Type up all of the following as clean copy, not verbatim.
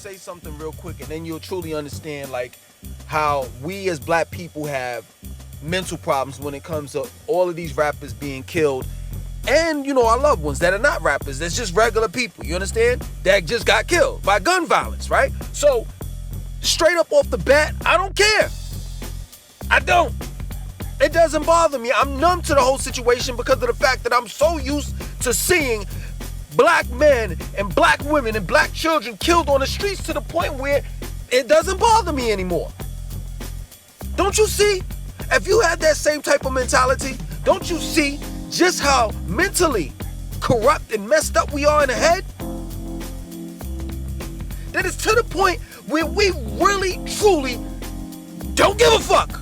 say something real quick, and then you'll truly understand like how we as black people have mental problems when it comes to all of these rappers being killed, and our loved ones that are not rappers, that's just regular people, you understand, that just got killed by gun violence, right? So straight up off the bat, I don't care. I don't. It doesn't bother me. I'm numb to the whole situation because of the fact that I'm so used to seeing black men and black women and black children killed on the streets to the point where it doesn't bother me anymore. Don't you see? If you had that same type of mentality, don't you see just how mentally corrupt and messed up we are in the head? That it's to the point where we really, truly don't give a fuck.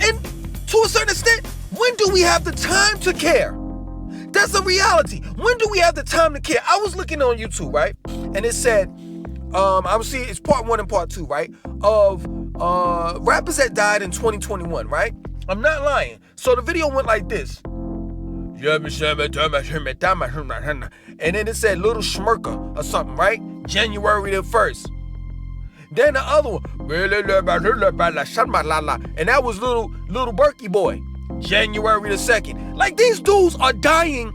And to a certain extent, when do we have the time to care? That's a reality. When do we have the time to care? I was looking on YouTube, right? And it said, I was seeing, it's part 1 and part 2, right? Of rappers that died in 2021, right? I'm not lying. So the video went like this. And then it said Little Schmirka or something, right? January the 1st. Then the other one, and that was little Berkey Boy, January the 2nd. Like, these dudes are dying,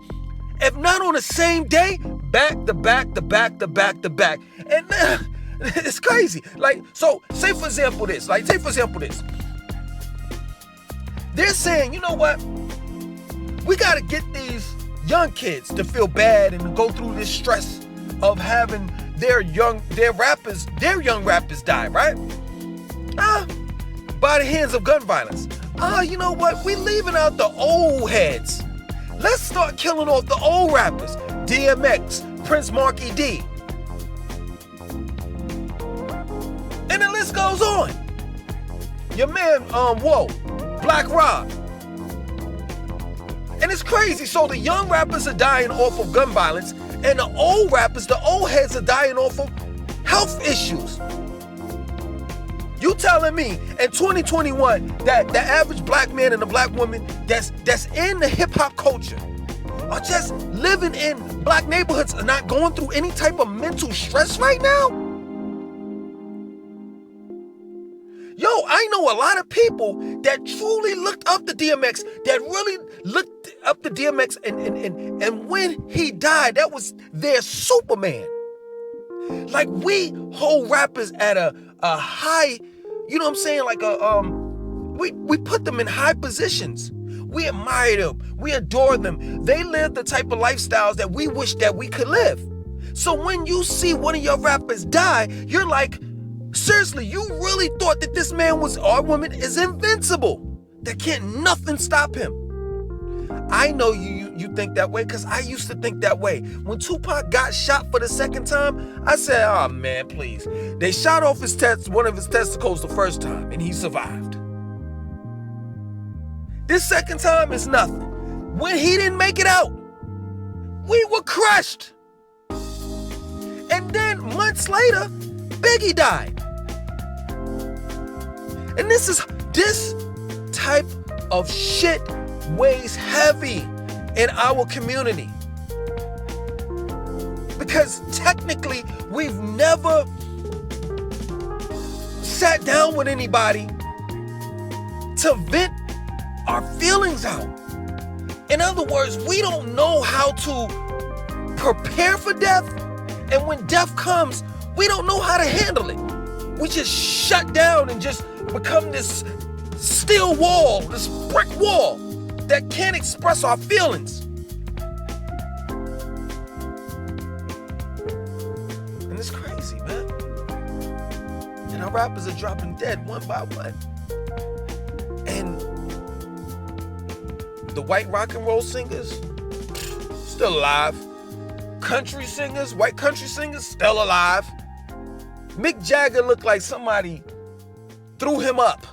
if not on the same day, back to back to back to back to back. And it's crazy. Like, so say for example this. They're saying, you know what? We gotta get these young kids to feel bad and to go through this stress of having their young rappers die, right? By the hands of gun violence. You know what? We leaving out the old heads. Let's start killing off the old rappers. DMX, Prince Marky D. And the list goes on. Your man, Black Rob. And it's crazy. So the young rappers are dying off of gun violence, and the old rappers, the old heads are dying off of health issues. You telling me in 2021 that the average black man and the black woman that's in the hip hop culture are just living in black neighborhoods and not going through any type of mental stress right now? Yo, I know a lot of people that truly looked up to DMX, that really looked up to DMX, and when he died, that was their Superman. Like, we hold rappers at a high, you know what I'm saying? Like we put them in high positions. We admire them. We adore them. They live the type of lifestyles that we wish that we could live. So when you see one of your rappers die, you're like, seriously, you really thought that this man or woman is invincible. That can't nothing stop him. I know you think that way because I used to think that way. When Tupac got shot for the second time, I said, oh man, please. They shot off one of his testicles the first time and he survived. This second time is nothing. When he didn't make it out, we were crushed. And then months later, Biggie died. And this type of shit weighs heavy in our community. Because technically, we've never sat down with anybody to vent our feelings out. In other words, we don't know how to prepare for death. And when death comes, we don't know how to handle it. We just shut down and just become this steel wall, this brick wall that can't express our feelings. And it's crazy, man. And our rappers are dropping dead one by one. And the white rock and roll singers, still alive. Country singers, white country singers, still alive. Mick Jagger looked like somebody threw him up.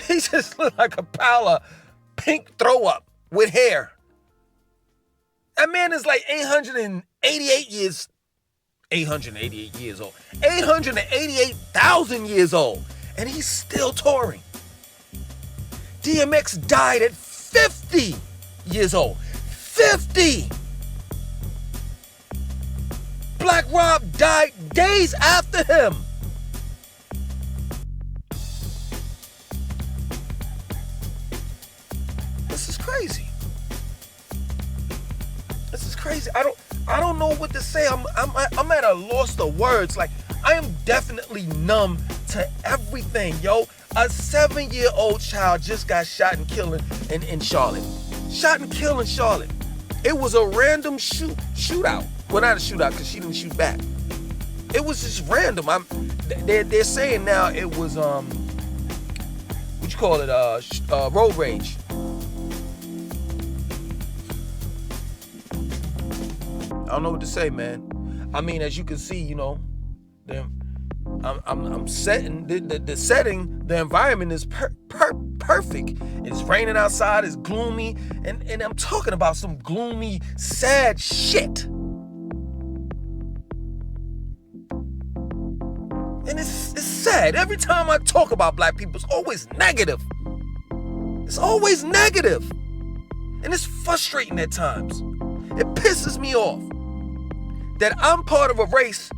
He just looked like a pile of pink throw up with hair. That man is like 888 years old. 888,000 years old. And he's still touring. DMX died at 50 years old. 50! Black Rob died days after him. This is crazy. This is crazy. I don't know what to say. I'm at a loss of words. Like, I am definitely numb to everything, yo. A 7-year-old child just got shot and killed in Charlotte. Shot and killed in Charlotte. It was a random shootout. Well, not a shootout because she didn't shoot back. It was just random. They're saying now it was what you call it? Road rage. I don't know what to say, man. I mean, as you can see, you know, I'm setting the setting. The environment is perfect. It's raining outside. It's gloomy, and I'm talking about some gloomy, sad shit. And it's sad. Every time I talk about black people, it's always negative. It's always negative, and it's frustrating at times. It pisses me off that I'm part of a race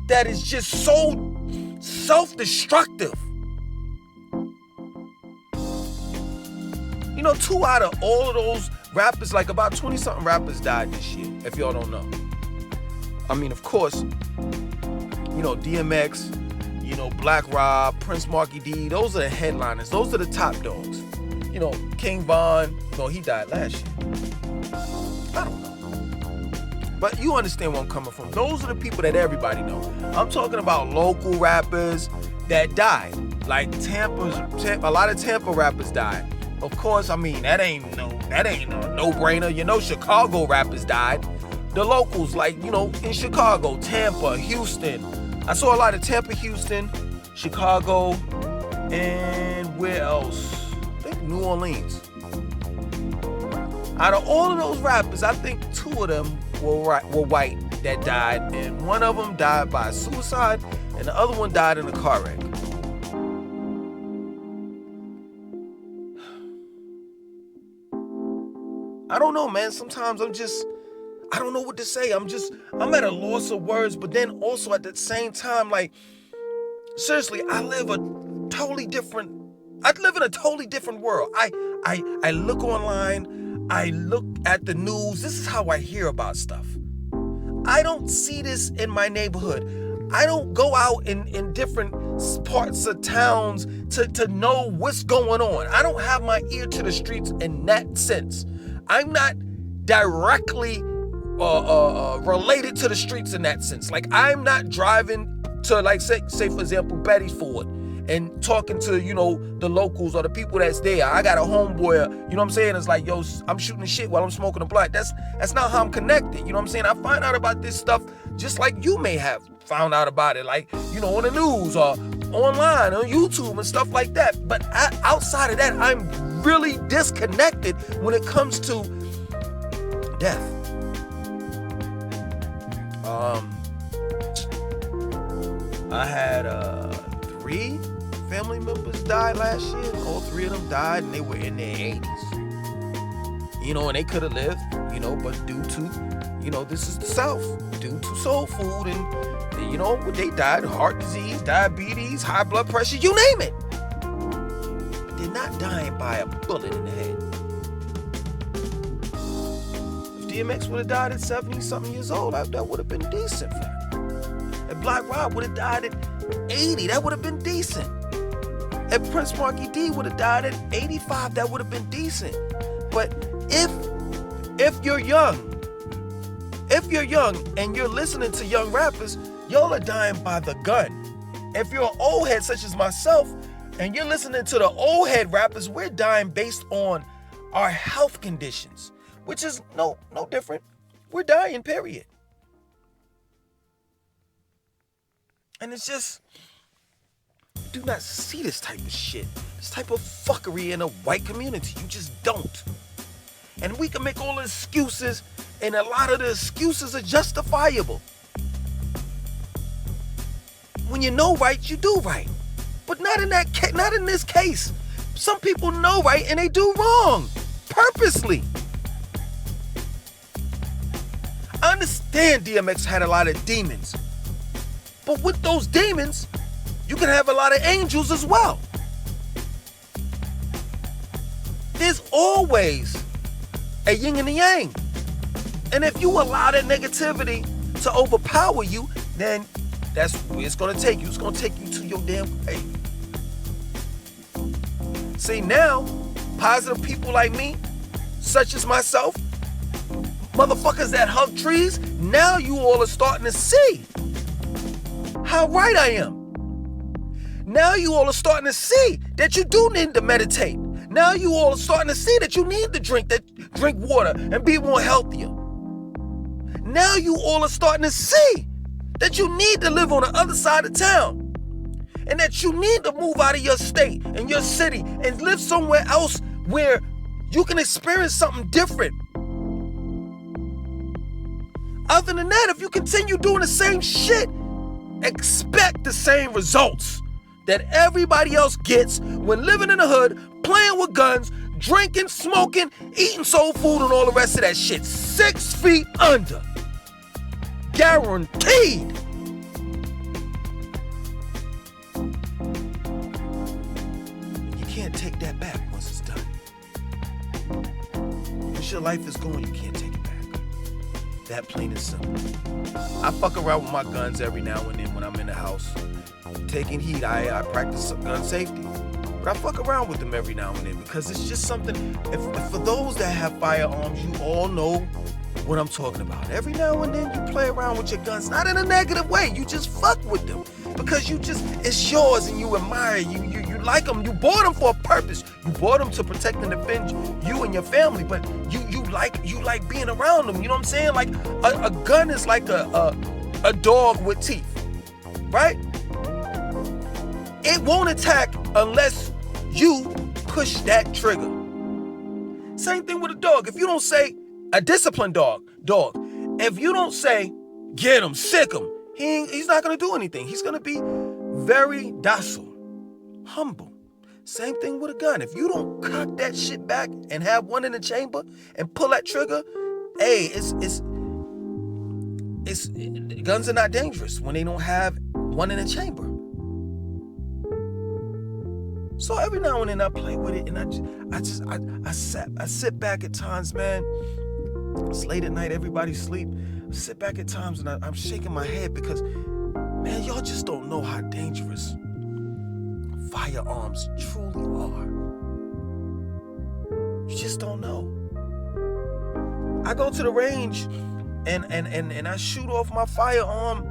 that is just so self-destructive. You know, 2 out of all of those rappers, like about 20-something rappers died this year, if y'all don't know. I mean, of course, you know, DMX, you know, Black Rob, Prince Marky D, those are the headliners. Those are the top dogs. You know, King Von, no, he died last year. I don't know. But you understand where I'm coming from. Those are the people that everybody know. I'm talking about local rappers that died. Like a lot of Tampa rappers died. Of course, I mean, that ain't a no-brainer. You know, Chicago rappers died. The locals, like, you know, in Chicago, Tampa, Houston. I saw a lot of Tampa, Houston, Chicago, and where else? I think New Orleans. Out of all of those rappers, I think 2 of them were white that died, and one of them died by suicide, and the other one died in a car wreck. I don't know, man. Sometimes I don't know what to say. I'm at a loss of words, but then also at the same time, like, seriously, I live in a totally different world. I look online, I look at the news. This is how I hear about stuff. I don't see this in my neighborhood. I don't go out in different parts of towns to know what's going on. I don't have my ear to the streets in that sense. I'm not directly related to the streets in that sense. Like, I'm not driving to, like, say for example, Betty's Ford and talking to, you know, the locals or the people that's there. I got a homeboy, you know what I'm saying? It's like, yo, I'm shooting shit while I'm smoking a blunt. That's not how I'm connected. You know what I'm saying? I find out about this stuff just like you may have found out about it, like, you know, on the news or online, on YouTube and stuff like that. But outside of that, I'm really disconnected when it comes to death. I had 3 family members die last year. All 3 of them died, and they were in their 80s. You know, and they could have lived, you know, but due to, you know, this is the South, due to soul food and, you know, they died, heart disease, diabetes, high blood pressure, you name it. But they're not dying by a bullet in the head. If DMX would have died at 70-something years old, that would have been decent for him. If Black Rob would have died at 80, that would have been decent. If Prince Marky D would have died at 85, that would have been decent. But if you're young and you're listening to young rappers, y'all are dying by the gun. If you're an old head such as myself and you're listening to the old head rappers, we're dying based on our health conditions, which is no different. We're dying, period. And it's just, you do not see this type of shit, this type of fuckery in a white community. You just don't. And we can make all the excuses, and a lot of the excuses are justifiable. When you know right, you do right. But not in this case. Some people know right and they do wrong, purposely. I understand. understand DMX had a lot of demons. But with those demons, you can have a lot of angels as well. There's always a yin and a yang. And if you allow that negativity to overpower you, then that's where it's going to take you. It's going to take you to your damn grave. See, now, positive people like me, such as myself, motherfuckers that hug trees, now you all are starting to see how right I am. Now you all are starting to see that you do need to meditate. Now you all are starting to see that you need to drink water and be more healthier. Now you all are starting to see that you need to live on the other side of town. And that you need to move out of your state and your city and live somewhere else where you can experience something different. Other than that, if you continue doing the same shit, expect the same results that everybody else gets when living in the hood, playing with guns, drinking, smoking, eating soul food, and all the rest of that shit. 6 feet under. Guaranteed. You can't take that back once it's done. Once your life is gone, you can't take it back. That plain and simple. I fuck around with my guns every now and then when I'm in the house. Taking heat, I practice gun safety. But I fuck around with them every now and then because it's just something, if for those that have firearms, you all know what I'm talking about. Every now and then you play around with your guns, not in a negative way, you just fuck with them. Because it's yours and you admire, you like them, you bought them for a purpose. You bought them to protect and defend you and your family, but you like being around them, you know what I'm saying? Like a gun is like a dog with teeth, right? It won't attack unless you push that trigger. Same thing with a dog. If you don't say, a disciplined dog, if you don't say, get him, sick him, he's not going to do anything. He's going to be very docile, humble. Same thing with a gun. If you don't cock that shit back and have one in the chamber and pull that trigger, hey, guns are not dangerous when they don't have one in the chamber. So every now and then I play with it, and I sit back at times, man. It's late at night, everybody's asleep. I sit back at times and I'm shaking my head because, man, y'all just don't know how dangerous firearms truly are. You just don't know. I go to the range and I shoot off my firearm,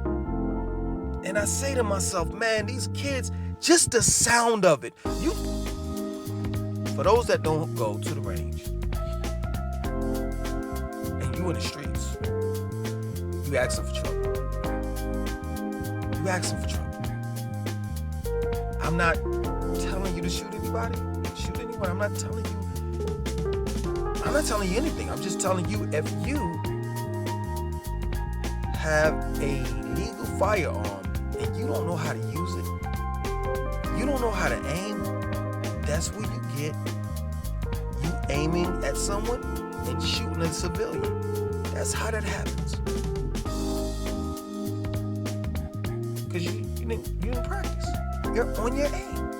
and I say to myself, man, these kids, just the sound of it. For those that don't go to the range, and you in the streets, you asking for trouble. You asking for trouble. I'm not telling you to shoot anybody. Shoot anyone. I'm not telling you anything. I'm just telling you, if you have a legal firearm and you don't know how to use it, you don't know how to aim, that's where you get you aiming at someone and shooting a civilian. That's how that happens. Because you didn't practice. You're on your aim.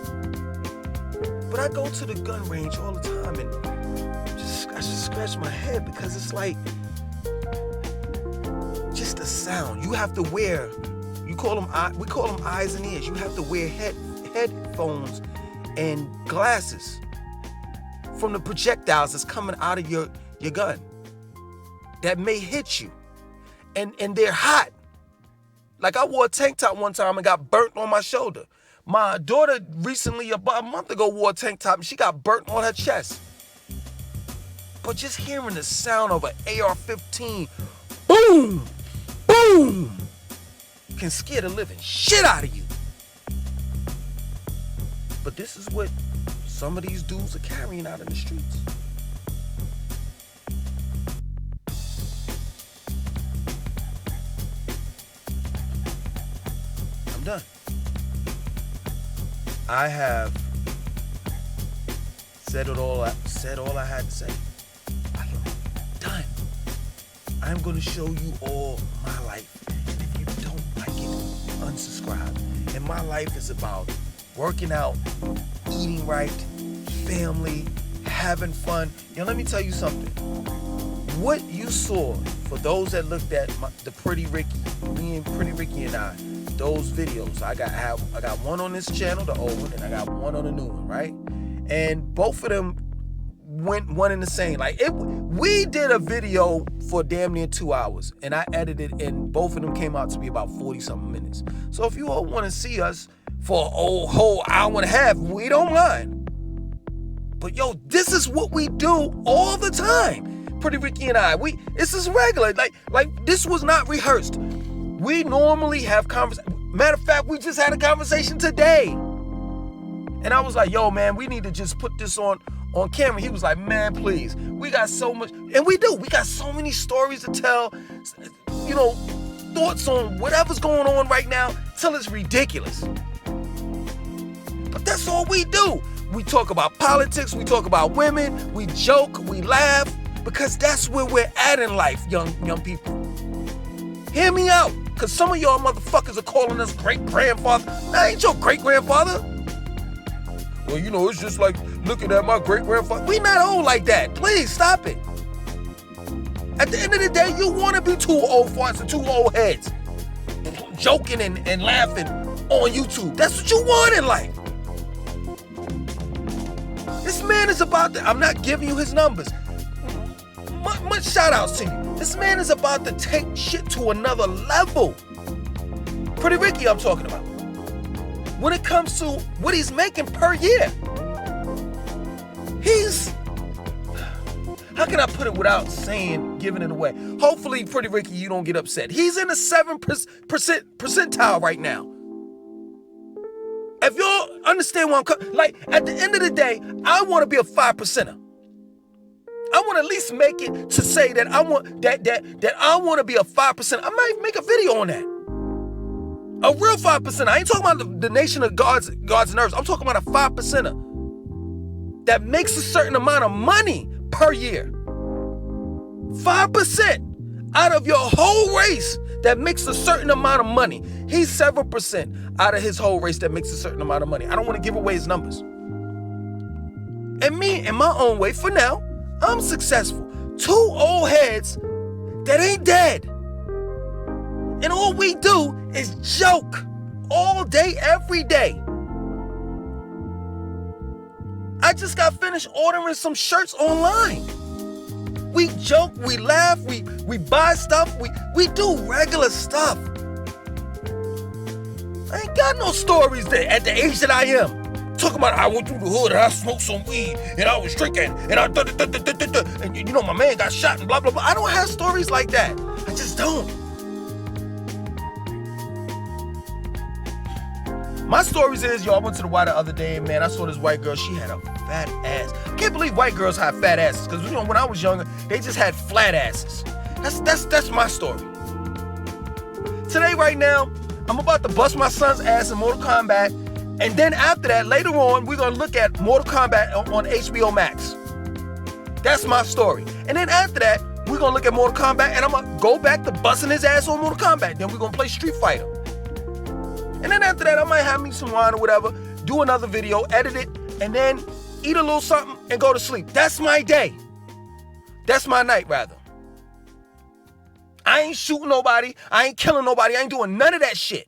But I go to the gun range all the time and I just scratch my head because it's like just the sound. You have to wear, we call them eyes and ears. You have to wear headphones and glasses from the projectiles that's coming out of your gun that may hit you, and they're hot. Like I wore a tank top one time and got burnt on my shoulder. My daughter recently, about a month ago, wore a tank top and she got burnt on her chest. But just hearing the sound of an AR-15, boom, boom, can scare the living shit out of you. But this is what some of these dudes are carrying out in the streets. I'm done. I have said all I had to say. I am done. I'm going to show you all my life. And if you don't like it, unsubscribe. And my life is about working out, eating right, family, having fun. Let me tell you something. What you saw, for those that looked at the Pretty Ricky, me and Pretty Ricky and I, those videos, I got one on this channel, the old one, and I got one on the new one, right? And both of them went one and the same. We did a video for damn near 2 hours, and I edited, and both of them came out to be about 40-something minutes. So if you all want to see us for a whole hour and a half, we don't mind. But this is what we do all the time. Pretty Ricky and I, this is regular. Like this was not rehearsed. We normally have conversations. Matter of fact, we just had a conversation today. And I was like, yo, man, we need to just put this on camera. He was like, man, please. We got so much, and we do. We got so many stories to tell, thoughts on whatever's going on right now till it's ridiculous. But that's all we do. We talk about politics, we talk about women, we joke, we laugh, because that's where we're at in life, young people. Hear me out, because some of y'all motherfuckers are calling us great-grandfather. I ain't your great-grandfather. Well, it's just like looking at my great-grandfather. We not old like that. Please, stop it. At the end of the day, you want to be two old farts and two old heads joking and laughing on YouTube. That's what you want in life. This man is about to, I'm not giving you his numbers. Much shout outs to you. This man is about to take shit to another level. Pretty Ricky I'm talking about. When it comes to what he's making per year. How can I put it without giving it away? Hopefully, Pretty Ricky, you don't get upset. He's in the 7% percentile right now. If y'all understand what I'm at the end of the day, I want to be a 5%er. I want to at least make it to say that I want that I want to be a 5%. I might make a video on that. A real 5%. I ain't talking about the nation of God's nerves. I'm talking about a 5%er that makes a certain amount of money per year. 5% out of your whole race that makes a certain amount of money. He's 7% out of his whole race that makes a certain amount of money. I don't want to give away his numbers. And me, in my own way, for now, I'm successful. Two old heads that ain't dead. And all we do is joke all day, every day. I just got finished ordering some shirts online. We joke, we laugh, we buy stuff, we do regular stuff. I ain't got no stories at the age that I am. Talking about I went through the hood and I smoked some weed and I was drinking and I and my man got shot and blah blah blah. I don't have stories like that. I just don't. My stories is, I went to the Y the other day, and man, I saw this white girl. She had a fat ass. I can't believe white girls have fat asses, because when I was younger, they just had flat asses. That's my story. Today, right now, I'm about to bust my son's ass in Mortal Kombat, and then after that, later on, we're gonna look at Mortal Kombat on HBO Max. That's my story. And then after that, we're gonna look at Mortal Kombat, and I'm gonna go back to busting his ass on Mortal Kombat. Then we're gonna play Street Fighter. And then after that, I might have me some wine or whatever, do another video, edit it, and then eat a little something and go to sleep. That's my day. That's my night, rather. I ain't shooting nobody. I ain't killing nobody. I ain't doing none of that shit.